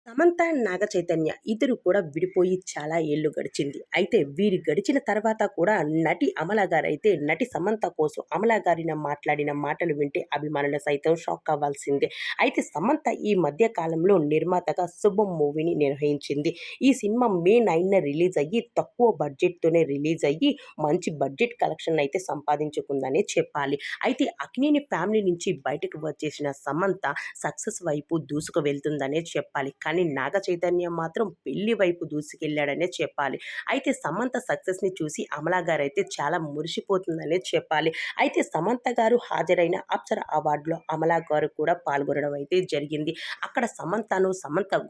సమంత, నాగ చైతన్య ఇద్దరు కూడా విడిపోయి చాలా ఏళ్ళు గడిచింది. అయితే వీరు గడిచిన తర్వాత కూడా నటి అమల గారైతే నటి సమంత కోసం అమల గారిన మాట్లాడిన మాటలు వింటే అభిమానులు సైతం షాక్ అవ్వాల్సిందే. అయితే సమంత ఈ మధ్య కాలంలో నిర్మాతగా 'శుభం' మూవీని నిర్వహించింది. ఈ సినిమా మే 9న రిలీజ్ అయ్యి తక్కువ బడ్జెట్‌తోనే రిలీజ్ అయ్యి మంచి బడ్జెట్ కలెక్షన్ అయితే సంపాదించుకుందనే చెప్పాలి. అయితే అక్కినేని ఫ్యామిలీ నుంచి బయటకు వచ్చేసిన సమంత సక్సెస్ వైపు దూసుకు వెళ్తుందనే చెప్పాలి. కానీ నాగ చైతన్య మాత్రం పెళ్లి వైపు దూసుకెళ్ళాడనే చెప్పాలి. అయితే సమంత సక్సెస్‌ని చూసి అమలా గారైతే చాలా మురిసిపోతుందనే చెప్పాలి. అయితే సమంత గారు హాజరైన అప్సర అవార్డులో అమలా గారు కూడా పాల్గొనడం అయితే జరిగింది. అక్కడ సమంత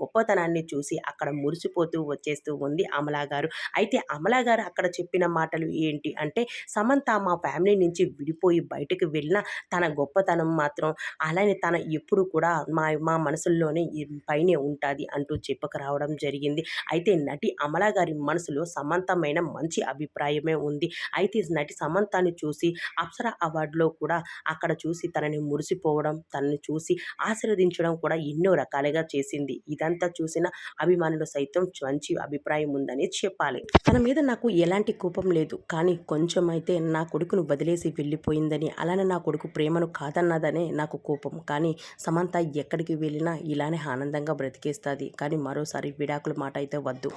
గొప్పతనాన్ని చూసి అక్కడ మురిసిపోతూ వచ్చేస్తూ ఉంది అమలా గారు. అయితే అమలా గారు అక్కడ చెప్పిన మాటలు ఏంటి అంటే, సమంత మా ఫ్యామిలీ నుంచి విడిపోయి బయటకు వెళ్ళిన తన గొప్పతనం మాత్రం అలానే తన ఎప్పుడు కూడా మా మా మనసుల్లోనే పైనే ఉంటాది అంటూ చెప్పుకురావడం జరిగింది. అయితే నటి అమల గారి మనసులో సమంతమైన మంచి అభిప్రాయమే ఉంది. అయితే నటి సమంతని చూసి అప్సర అవార్డులో కూడా అక్కడ చూసి తనని మురిసిపోవడం, తనని చూసి ఆశీర్వదించడం కూడా ఎన్నో రకాలుగా చేసింది. ఇదంతా చూసిన అభిమానులు సైతం మంచి అభిప్రాయం ఉందని చెప్పాలి. తన మీద నాకు ఎలాంటి కోపం లేదు. కానీ కొంచెం అయితే నా కొడుకును వదిలేసి వెళ్ళిపోయిందని, అలానే నా కొడుకు ప్రేమను కాదన్నదనే నాకు కోపం. కానీ సమంత ఎక్కడికి వెళ్ళినా ఇలానే ఆనందంగా బ్రతికేస్తది. కానీ మరోసారి విడాకుల మాట అయితే వద్దు.